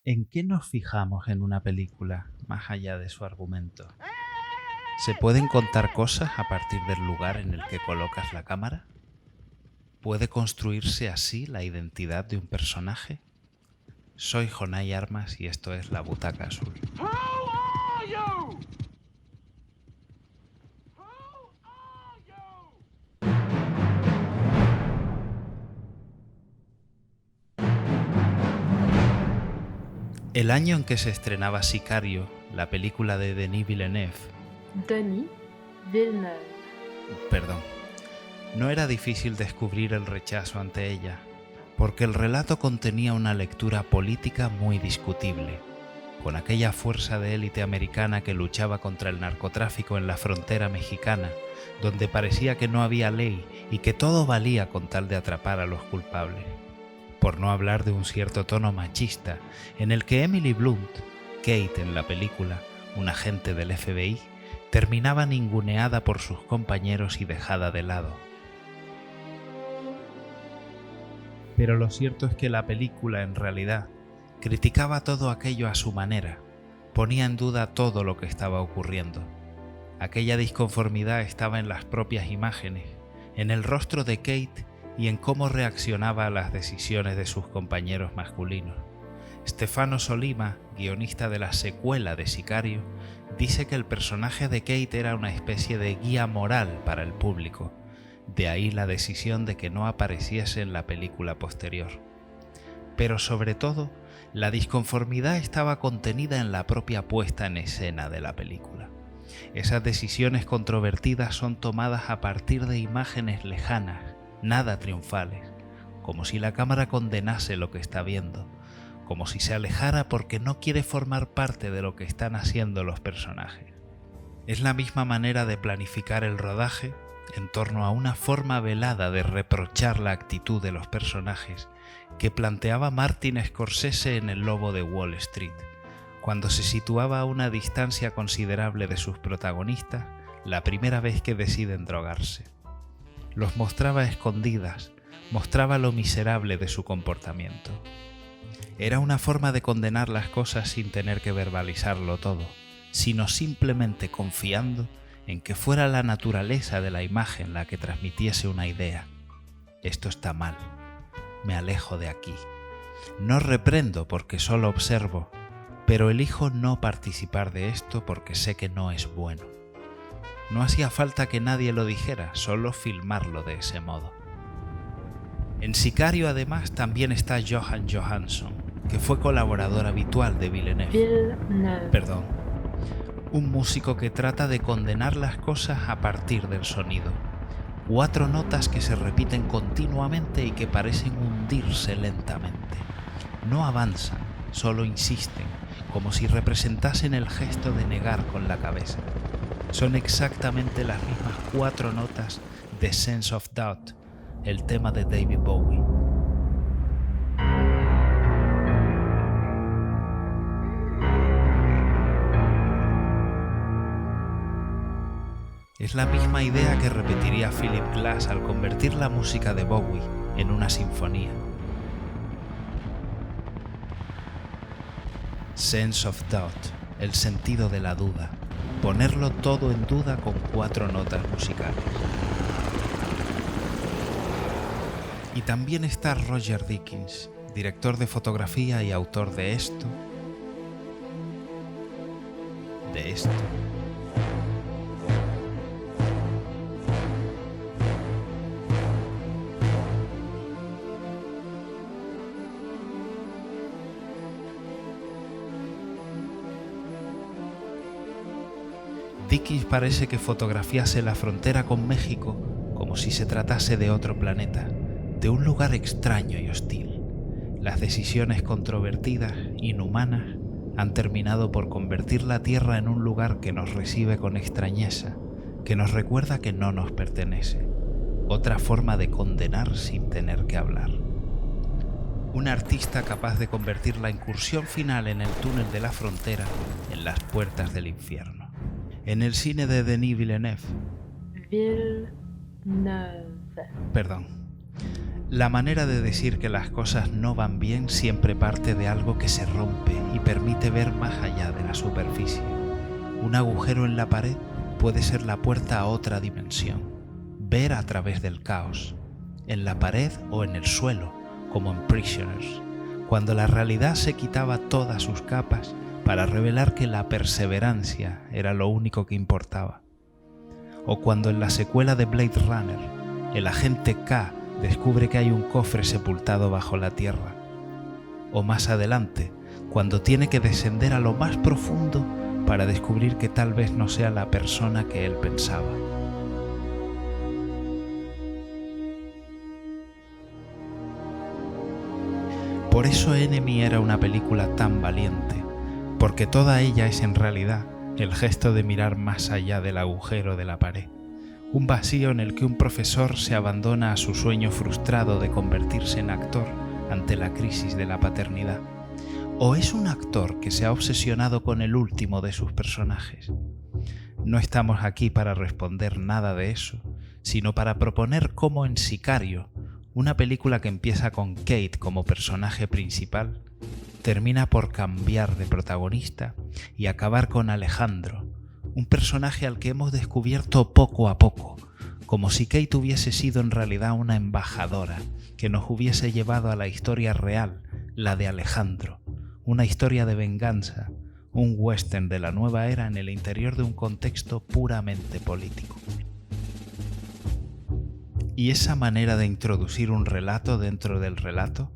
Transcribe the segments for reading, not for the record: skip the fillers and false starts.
¿En qué nos fijamos en una película más allá de su argumento? ¿Se pueden contar cosas a partir del lugar en el que colocas la cámara? ¿Puede construirse así la identidad de un personaje? Soy Jonay Armas y esto es La Butaca Azul. Who are you? Who are you? El año en que se estrenaba Sicario, la película de Denis Villeneuve, Denis Villeneuve. perdón, no era difícil descubrir el rechazo ante ella, porque el relato contenía una lectura política muy discutible, con aquella fuerza de élite americana que luchaba contra el narcotráfico en la frontera mexicana, donde parecía que no había ley y que todo valía con tal de atrapar a los culpables. Por no hablar de un cierto tono machista, en el que Emily Blunt, Kate en la película, un agente del FBI, terminaba ninguneada por sus compañeros y dejada de lado. Pero lo cierto es que la película, en realidad, criticaba todo aquello a su manera, ponía en duda todo lo que estaba ocurriendo. Aquella disconformidad estaba en las propias imágenes, en el rostro de Kate y en cómo reaccionaba a las decisiones de sus compañeros masculinos. Stefano Sollima, guionista de la secuela de Sicario, dice que el personaje de Kate era una especie de guía moral para el público. De ahí la decisión de que no apareciese en la película posterior. Pero sobre todo, la disconformidad estaba contenida en la propia puesta en escena de la película. Esas decisiones controvertidas son tomadas a partir de imágenes lejanas, nada triunfales, como si la cámara condenase lo que está viendo, como si se alejara porque no quiere formar parte de lo que están haciendo los personajes. Es la misma manera de planificar el rodaje en torno a una forma velada de reprochar la actitud de los personajes que planteaba Martin Scorsese en El Lobo de Wall Street, cuando se situaba a una distancia considerable de sus protagonistas la primera vez que deciden drogarse. Los mostraba a escondidas, mostraba lo miserable de su comportamiento. Era una forma de condenar las cosas sin tener que verbalizarlo todo, sino simplemente confiando en que fuera la naturaleza de la imagen la que transmitiese una idea. Esto está mal. Me alejo de aquí. No reprendo porque solo observo, pero elijo no participar de esto porque sé que no es bueno. No hacía falta que nadie lo dijera, solo filmarlo de ese modo. En Sicario además también está Johan Johansson, que fue colaborador habitual de Villeneuve. Perdón. Un músico que trata de condenar las cosas a partir del sonido. 4 notas que se repiten continuamente y que parecen hundirse lentamente. No avanzan, solo insisten, como si representasen el gesto de negar con la cabeza. Son exactamente las mismas 4 notas de Sense of Doubt, el tema de David Bowie. Es la misma idea que repetiría Philip Glass al convertir la música de Bowie en una sinfonía. Sense of Doubt, el sentido de la duda. Ponerlo todo en duda con 4 notas musicales. Y también está Roger Deakins, director de fotografía y autor de esto, de esto. Deakins parece que fotografiase la frontera con México como si se tratase de otro planeta, de un lugar extraño y hostil. Las decisiones controvertidas, inhumanas, han terminado por convertir la Tierra en un lugar que nos recibe con extrañeza, que nos recuerda que no nos pertenece. Otra forma de condenar sin tener que hablar. Un artista capaz de convertir la incursión final en el túnel de la frontera en las puertas del infierno. En el cine de Denis Villeneuve. Villeneuve. Perdón. La manera de decir que las cosas no van bien siempre parte de algo que se rompe y permite ver más allá de la superficie. Un agujero en la pared puede ser la puerta a otra dimensión, ver a través del caos, en la pared o en el suelo, como en Prisoners, cuando la realidad se quitaba todas sus capas para revelar que la perseverancia era lo único que importaba. O cuando en la secuela de Blade Runner, el agente K descubre que hay un cofre sepultado bajo la tierra. O más adelante, cuando tiene que descender a lo más profundo para descubrir que tal vez no sea la persona que él pensaba. Por eso Enemy era una película tan valiente, porque toda ella es en realidad el gesto de mirar más allá del agujero de la pared. Un vacío en el que un profesor se abandona a su sueño frustrado de convertirse en actor ante la crisis de la paternidad. ¿O es un actor que se ha obsesionado con el último de sus personajes? No estamos aquí para responder nada de eso, sino para proponer cómo en Sicario, una película que empieza con Kate como personaje principal, termina por cambiar de protagonista y acabar con Alejandro, un personaje al que hemos descubierto poco a poco, como si Kate hubiese sido en realidad una embajadora que nos hubiese llevado a la historia real, la de Alejandro, una historia de venganza, un western de la nueva era en el interior de un contexto puramente político. Y esa manera de introducir un relato dentro del relato,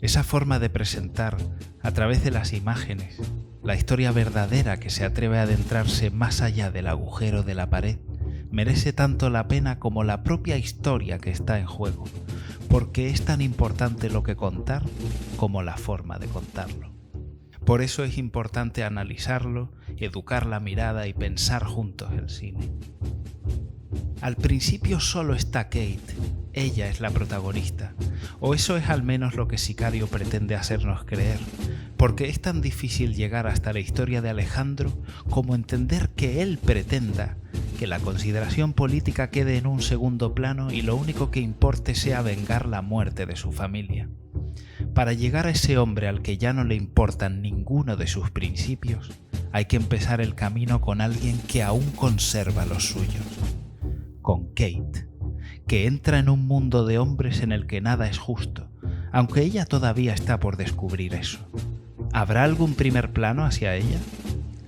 esa forma de presentar, a través de las imágenes, la historia verdadera que se atreve a adentrarse más allá del agujero de la pared, merece tanto la pena como la propia historia que está en juego, porque es tan importante lo que contar como la forma de contarlo. Por eso es importante analizarlo, educar la mirada y pensar juntos el cine. Al principio solo está Kate, ella es la protagonista, o eso es al menos lo que Sicario pretende hacernos creer, porque es tan difícil llegar hasta la historia de Alejandro como entender que él pretenda que la consideración política quede en un segundo plano y lo único que importe sea vengar la muerte de su familia. Para llegar a ese hombre al que ya no le importan ninguno de sus principios, hay que empezar el camino con alguien que aún conserva los suyos. Con Kate, que entra en un mundo de hombres en el que nada es justo, aunque ella todavía está por descubrir eso. ¿Habrá algún primer plano hacia ella?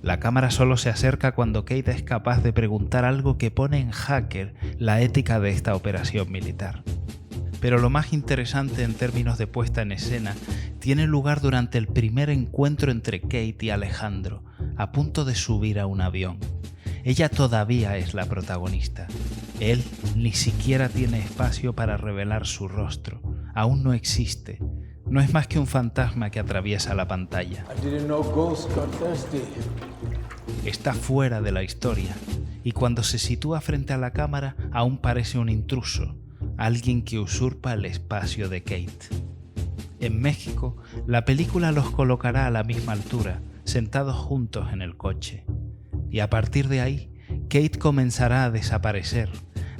La cámara solo se acerca cuando Kate es capaz de preguntar algo que pone en jaque la ética de esta operación militar. Pero lo más interesante en términos de puesta en escena tiene lugar durante el primer encuentro entre Kate y Alejandro, a punto de subir a un avión. Ella todavía es la protagonista. Él ni siquiera tiene espacio para revelar su rostro. Aún no existe. No es más que un fantasma que atraviesa la pantalla. Está fuera de la historia, y cuando se sitúa frente a la cámara aún parece un intruso, alguien que usurpa el espacio de Kate. En México, la película los colocará a la misma altura, sentados juntos en el coche. Y a partir de ahí, Kate comenzará a desaparecer,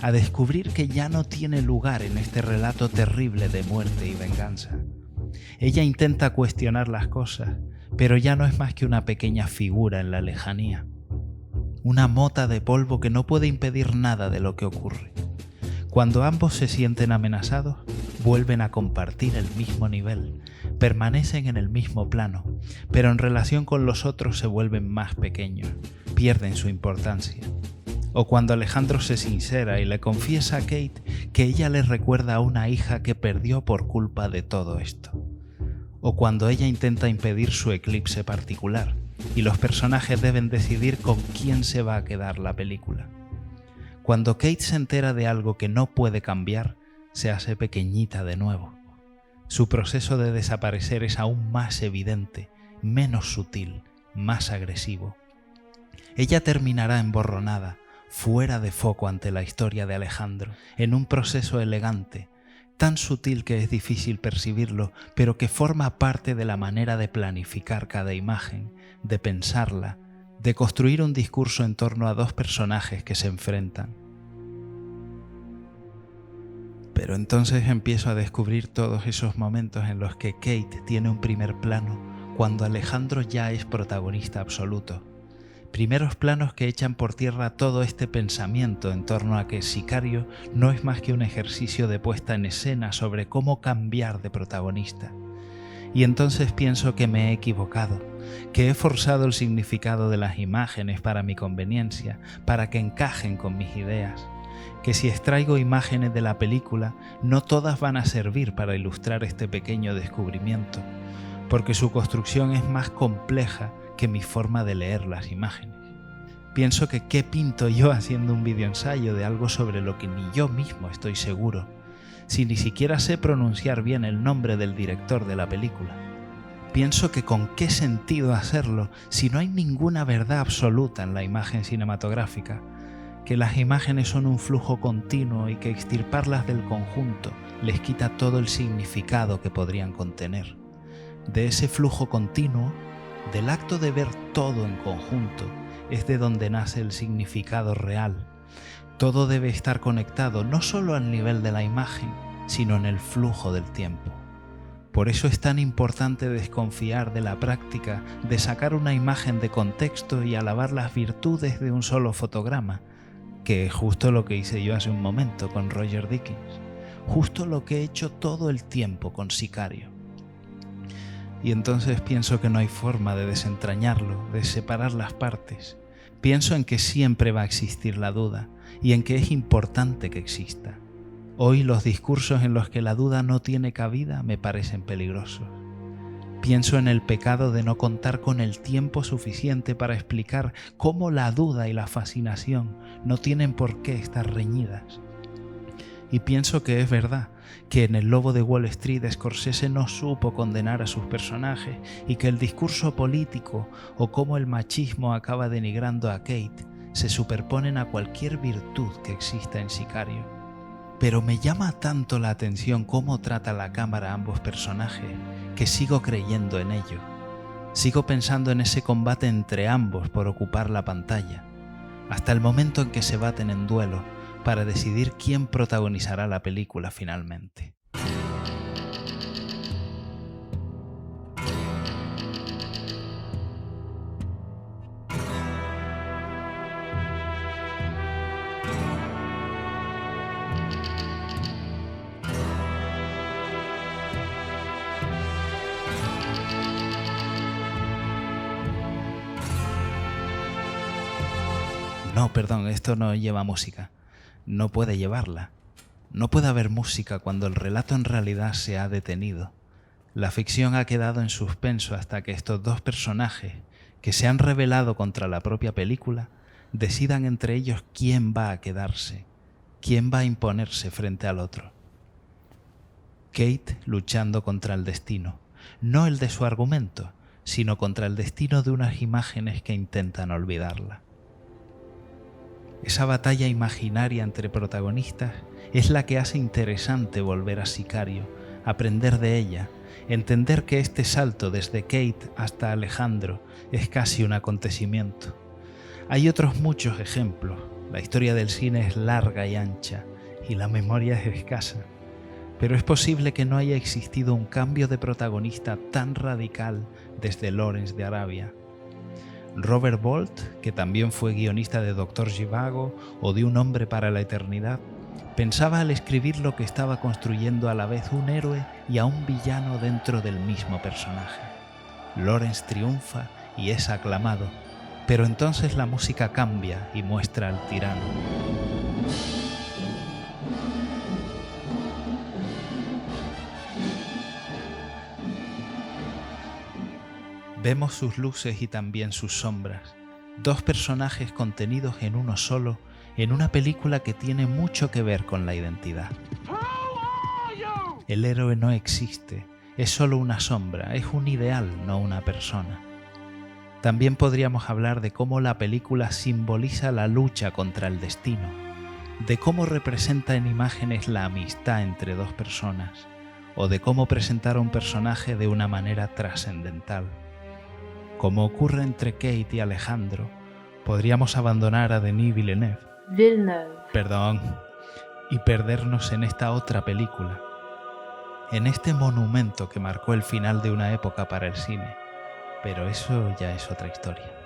a descubrir que ya no tiene lugar en este relato terrible de muerte y venganza. Ella intenta cuestionar las cosas, pero ya no es más que una pequeña figura en la lejanía. Una mota de polvo que no puede impedir nada de lo que ocurre. Cuando ambos se sienten amenazados, vuelven a compartir el mismo nivel, permanecen en el mismo plano, pero en relación con los otros se vuelven más pequeños, pierden su importancia. O cuando Alejandro se sincera y le confiesa a Kate que ella le recuerda a una hija que perdió por culpa de todo esto. O cuando ella intenta impedir su eclipse particular y los personajes deben decidir con quién se va a quedar la película. Cuando Kate se entera de algo que no puede cambiar, se hace pequeñita de nuevo. Su proceso de desaparecer es aún más evidente, menos sutil, más agresivo. Ella terminará emborronada, fuera de foco ante la historia de Alejandro, en un proceso elegante, tan sutil que es difícil percibirlo, pero que forma parte de la manera de planificar cada imagen, de pensarla, de construir un discurso en torno a dos personajes que se enfrentan. Pero entonces empiezo a descubrir todos esos momentos en los que Kate tiene un primer plano cuando Alejandro ya es protagonista absoluto. Primeros planos que echan por tierra todo este pensamiento en torno a que Sicario no es más que un ejercicio de puesta en escena sobre cómo cambiar de protagonista. Y entonces pienso que me he equivocado, que he forzado el significado de las imágenes para mi conveniencia, para que encajen con mis ideas, que si extraigo imágenes de la película, no todas van a servir para ilustrar este pequeño descubrimiento, porque su construcción es más compleja que mi forma de leer las imágenes. Pienso que qué pinto yo haciendo un videoensayo de algo sobre lo que ni yo mismo estoy seguro, si ni siquiera sé pronunciar bien el nombre del director de la película. Pienso que con qué sentido hacerlo si no hay ninguna verdad absoluta en la imagen cinematográfica, que las imágenes son un flujo continuo y que extirparlas del conjunto les quita todo el significado que podrían contener. De ese flujo continuo, del acto de ver todo en conjunto, es de donde nace el significado real. Todo debe estar conectado no solo al nivel de la imagen, sino en el flujo del tiempo. Por eso es tan importante desconfiar de la práctica de sacar una imagen de contexto y alabar las virtudes de un solo fotograma, que es justo lo que hice yo hace un momento con Roger Deakins, justo lo que he hecho todo el tiempo con Sicario. Y entonces pienso que no hay forma de desentrañarlo, de separar las partes. Pienso en que siempre va a existir la duda y en que es importante que exista. Hoy los discursos en los que la duda no tiene cabida me parecen peligrosos. Pienso en el pecado de no contar con el tiempo suficiente para explicar cómo la duda y la fascinación no tienen por qué estar reñidas. Y pienso que es verdad que en El Lobo de Wall Street Scorsese no supo condenar a sus personajes y que el discurso político o cómo el machismo acaba denigrando a Kate se superponen a cualquier virtud que exista en Sicario. Pero me llama tanto la atención cómo trata la cámara a ambos personajes que sigo creyendo en ello. Sigo pensando en ese combate entre ambos por ocupar la pantalla, hasta el momento en que se baten en duelo para decidir quién protagonizará la película finalmente. No, perdón, esto no lleva música. No puede llevarla. No puede haber música cuando el relato en realidad se ha detenido. La ficción ha quedado en suspenso hasta que estos dos personajes, que se han rebelado contra la propia película, decidan entre ellos quién va a quedarse, quién va a imponerse frente al otro. Kate luchando contra el destino, no el de su argumento, sino contra el destino de unas imágenes que intentan olvidarla. Esa batalla imaginaria entre protagonistas es la que hace interesante volver a Sicario, aprender de ella, entender que este salto desde Kate hasta Alejandro es casi un acontecimiento. Hay otros muchos ejemplos. La historia del cine es larga y ancha, y la memoria es escasa. Pero es posible que no haya existido un cambio de protagonista tan radical desde Lawrence de Arabia. Robert Bolt, que también fue guionista de Dr. Zhivago o de Un hombre para la eternidad, pensaba al escribir lo que estaba construyendo a la vez un héroe y a un villano dentro del mismo personaje. Lawrence triunfa y es aclamado, pero entonces la música cambia y muestra al tirano. Vemos sus luces y también sus sombras, dos personajes contenidos en uno solo, en una película que tiene mucho que ver con la identidad. Who are you? El héroe no existe, es solo una sombra, es un ideal, no una persona. También podríamos hablar de cómo la película simboliza la lucha contra el destino, de cómo representa en imágenes la amistad entre dos personas, o de cómo presentar a un personaje de una manera trascendental. Como ocurre entre Kate y Alejandro, podríamos abandonar a Denis Villeneuve. Villeneuve. Perdón. y perdernos en esta otra película, en este monumento que marcó el final de una época para el cine. Pero eso ya es otra historia.